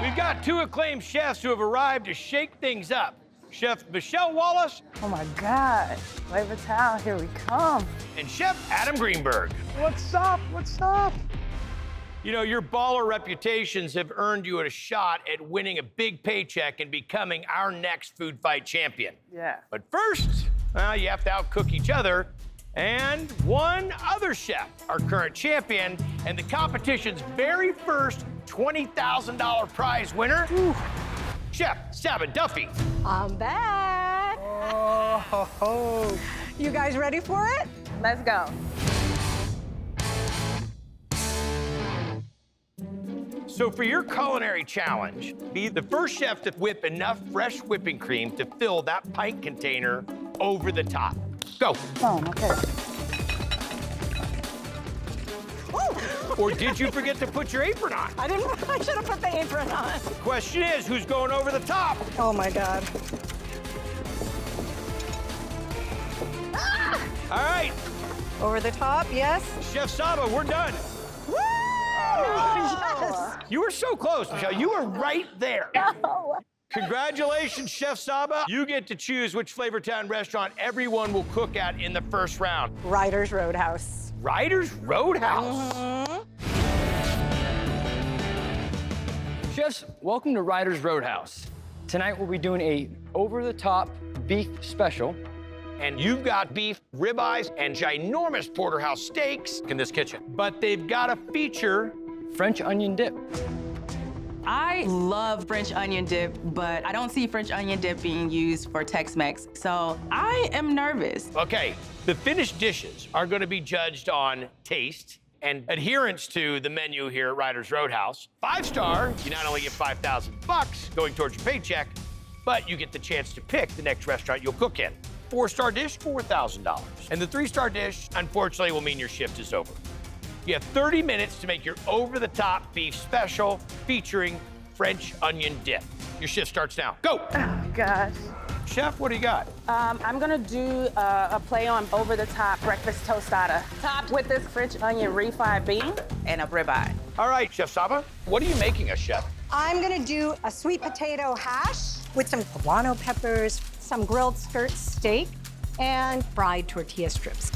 We've got two acclaimed chefs who have arrived to shake things up. Chef Michelle Wallace. Oh my God, Flavortown, here we come. And Chef Adam Greenberg. What's up? What's up? You know, your baller reputations have earned you a shot at winning a big paycheck and becoming our next food fight champion. Yeah. But first, well, you have to outcook each other and one other chef, our current champion, and the competition's very first $20,000 prize winner, Chef Saba Duffy. I'm back. Oh. You guys ready for it? Let's go. So for your culinary challenge, be the first chef to whip enough fresh whipping cream to fill that pint container over the top. Go. Oh, okay. Or did you forget to put your apron on? I should have put the apron on. The question is, who's going over the top? Oh my God. All right, Over the top, yes. Chef Saba, we're done. Woo! Yes. You were so close, Michelle. You were right there. Congratulations, Chef Saba. You get to choose which Flavortown restaurant everyone will cook at in the first round. Ryder's Roadhouse. Ryder's Roadhouse. Chefs, welcome to Ryder's Roadhouse. Tonight we'll be doing a over-the-top beef special. And you've got beef, ribeyes, and ginormous porterhouse steaks in this kitchen. But they've got to feature French onion dip. I love French onion dip, but I don't see French onion dip being used for Tex-Mex, so I am nervous. Okay, the finished dishes are going to be judged on taste and adherence to the menu here at Ryder's Roadhouse. 5-star, you not only get $5,000 going towards your paycheck, but you get the chance to pick the next restaurant you'll cook in. 4-star dish, $4,000. And the 3-star dish, unfortunately, will mean your shift is over. You have 30 minutes to make your over-the-top beef special featuring French onion dip. Your shift starts now. Go! Oh gosh. Chef, what do you got? I'm gonna do a play on over-the-top breakfast tostada, topped with this French onion refried bean. And a ribeye. All right, Chef Saba, what are you making us, Chef? I'm gonna do a sweet potato hash with some poblano peppers, some grilled skirt steak, and fried tortilla strips.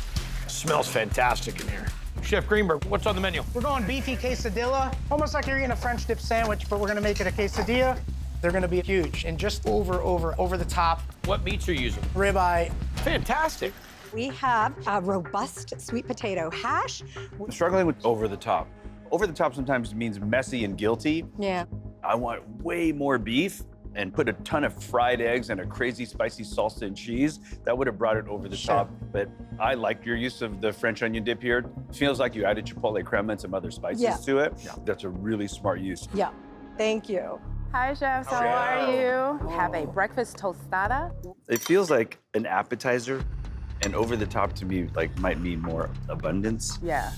Smells fantastic in here. Chef Greenberg, what's on the menu? We're going beefy quesadilla, almost like you're eating a French dip sandwich, but we're gonna make it a quesadilla. They're gonna be huge and just over the top. What meats are you using? Ribeye. Fantastic. We have a robust sweet potato hash. I'm struggling with over the top. Over the top sometimes means messy and guilty. Yeah. I want way more beef and put a ton of fried eggs and a crazy spicy salsa and cheese. That would have brought it over the top. But I like your use of the French onion dip here. It feels like you added chipotle crema and some other spices to it. Yeah. That's a really smart use. Yeah. Thank you. Hi, chefs. How are you? We have a breakfast tostada. It feels like an appetizer, and over the top to me might mean more abundance. Yeah.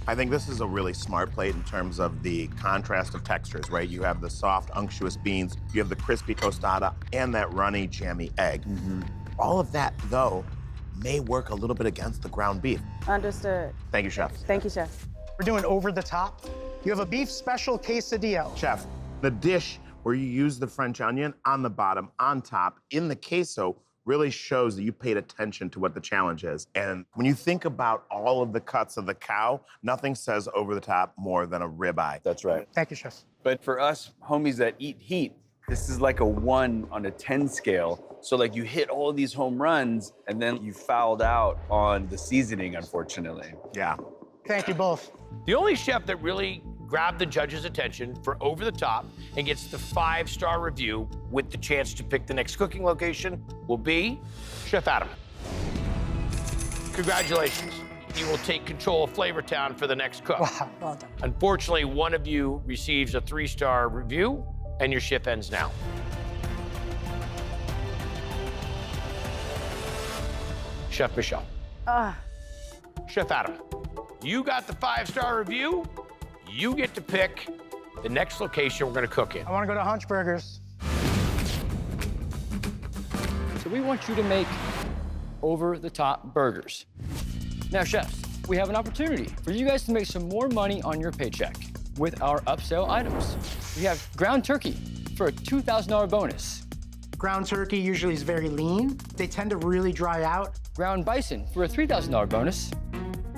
I think this is a really smart plate in terms of the contrast of textures, right? You have the soft, unctuous beans, you have the crispy tostada, and that runny, jammy egg. All of that, though, may work a little bit against the ground beef. Understood. Thank you, Chef. Thank you, chef. We're doing over the top. You have a beef special quesadilla. Chef, the dish where you use the French onion on the bottom, on top, in the queso, really shows that you paid attention to what the challenge is. And when you think about all of the cuts of the cow, nothing says over the top more than a ribeye. That's right. Thank you, chef. But for us homies that eat heat, this is like a 1 on a 10 scale. So you hit all these home runs and then you fouled out on the seasoning, unfortunately. Yeah. Thank you both. The only chef that really grabbed the judge's attention for over the top and gets the 5-star review with the chance to pick the next cooking location will be Chef Adam. Congratulations. You will take control of Flavortown for the next cook. Wow. Well done. Unfortunately, one of you receives a 3-star review and your shift ends now. Chef Michelle. Chef Adam, you got the 5-star review. You get to pick the next location we're gonna cook in. I want to go to Hunchburgers. So we want you to make over-the-top burgers. Now, chefs, we have an opportunity for you guys to make some more money on your paycheck. with our upsell items. We have ground turkey for a $2,000 bonus. Ground turkey usually is very lean. They tend to really dry out. Ground bison for a $3,000 bonus.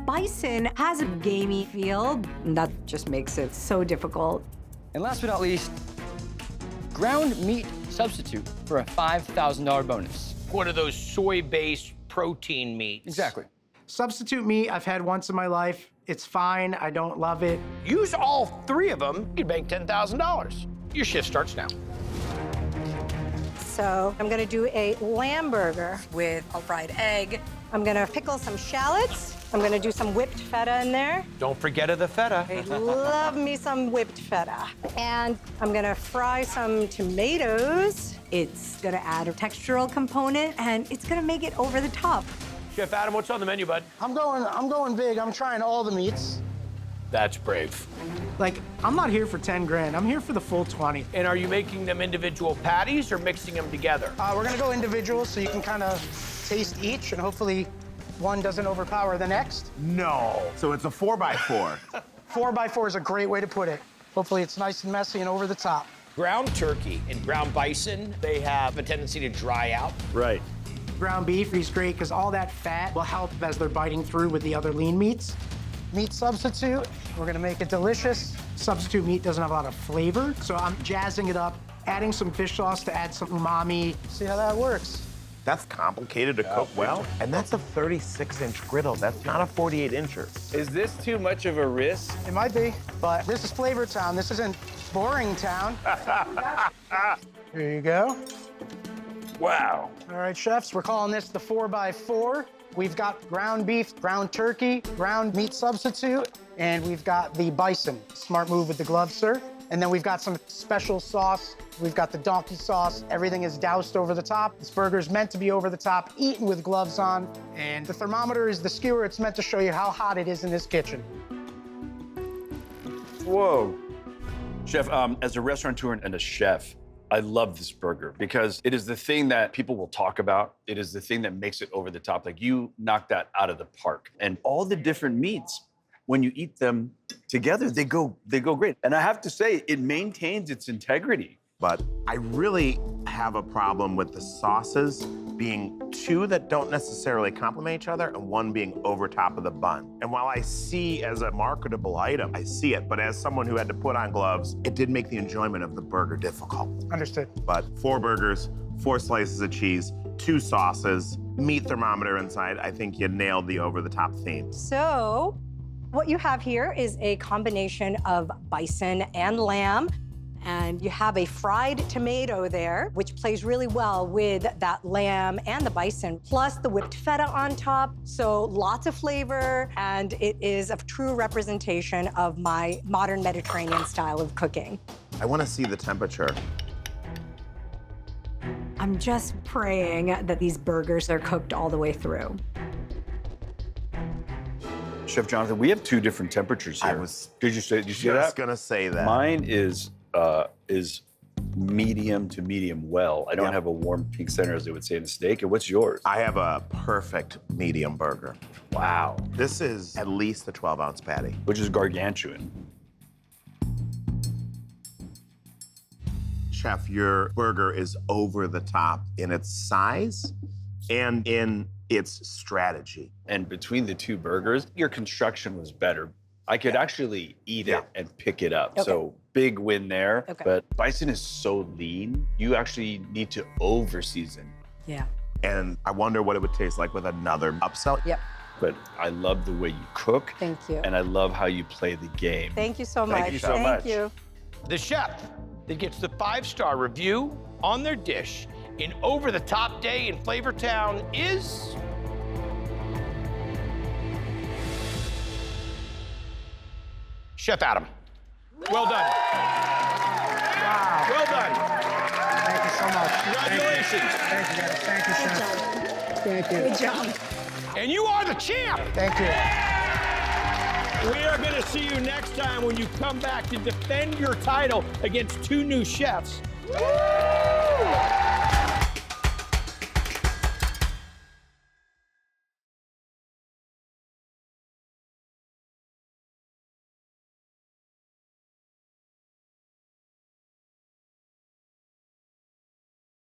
Bison has a gamey feel, and that just makes it so difficult. And last but not least, ground meat substitute for a $5,000 bonus. One of those soy-based protein meats. Exactly. Substitute meat I've had once in my life. It's fine, I don't love it. Use all 3 of them, you'd make $10,000. Your shift starts now. So I'm gonna do a lamb burger with a fried egg. I'm gonna pickle some shallots. I'm gonna do some whipped feta in there. Don't forget the feta. I love me some whipped feta. And I'm gonna fry some tomatoes. It's gonna add a textural component, and it's gonna make it over the top. Chef Adam, what's on the menu, bud? I'm going big. I'm trying all the meats. That's brave. Like, I'm not here for 10 grand. I'm here for the full 20. And are you making them individual patties or mixing them together? We're gonna go individual so you can kind of taste each and hopefully one doesn't overpower the next. No. So it's a 4x4. 4x4 is a great way to put it. Hopefully it's nice and messy and over the top. Ground turkey and ground bison, they have a tendency to dry out. Right. Ground beef is great because all that fat will help as they're biting through with the other lean meats. Meat substitute, we're gonna make it delicious. Substitute meat doesn't have a lot of flavor, so I'm jazzing it up, adding some fish sauce to add some umami. See how that works. That's complicated to cook well. And that's a 36-inch griddle. That's not a 48-incher. Is this too much of a risk? It might be, but this is Flavortown. This isn't Boring Town. Here you go. Wow. All right, chefs, we're calling this the 4x4. We've got ground beef, ground turkey, ground meat substitute, and we've got the bison. Smart move with the gloves, sir. And then we've got some special sauce. We've got the donkey sauce. Everything is doused over the top. This burger is meant to be over the top, eaten with gloves on. And the thermometer is the skewer. It's meant to show you how hot it is in this kitchen. Whoa. Chef, as a restaurateur and a chef, I love this burger because it is the thing that people will talk about. It is the thing that makes it over the top. Like, you knocked that out of the park. And all the different meats, when you eat them together, they go great. And I have to say, it maintains its integrity. But I really have a problem with the sauces being 2 that don't necessarily complement each other and 1 being over top of the bun. And while I see as a marketable item, I see it, but as someone who had to put on gloves, it did make the enjoyment of the burger difficult. Understood. But 4 burgers, 4 slices of cheese, 2 sauces, meat thermometer inside, I think you nailed the over-the-top theme. So what you have here is a combination of bison and lamb. And you have a fried tomato there, which plays really well with that lamb and the bison, plus the whipped feta on top. So lots of flavor, and it is a true representation of my modern Mediterranean style of cooking. I want to see the temperature. I'm just praying that these burgers are cooked all the way through. Chef Jonathan, we have 2 different temperatures here. Did you see that? Just gonna say that. Mine is medium to medium well. I don't have a warm pink center, as they would say in a steak. And what's yours? I have a perfect medium burger. Wow. This is at least a 12-ounce patty. Which is gargantuan. Chef, your burger is over the top in its size and in its strategy. And between the 2 burgers, your construction was better. I could actually eat it and pick it up. Okay. So big win there. Okay. But bison is so lean, you actually need to over-season. Yeah. And I wonder what it would taste like with another upsell. Yep. But I love the way you cook. Thank you. And I love how you play the game. Thank you so much. Thank you so much. Thank you. The chef that gets the 5-star review on their dish in Over the Top Day in Flavortown is... Chef Adam. Well done. Wow. Well done. Thank you so much. Congratulations. Thank you, guys. Thank you, chef. Thank you. Good job. And you are the champ. Thank you. We are going to see you next time when you come back to defend your title against 2 new chefs.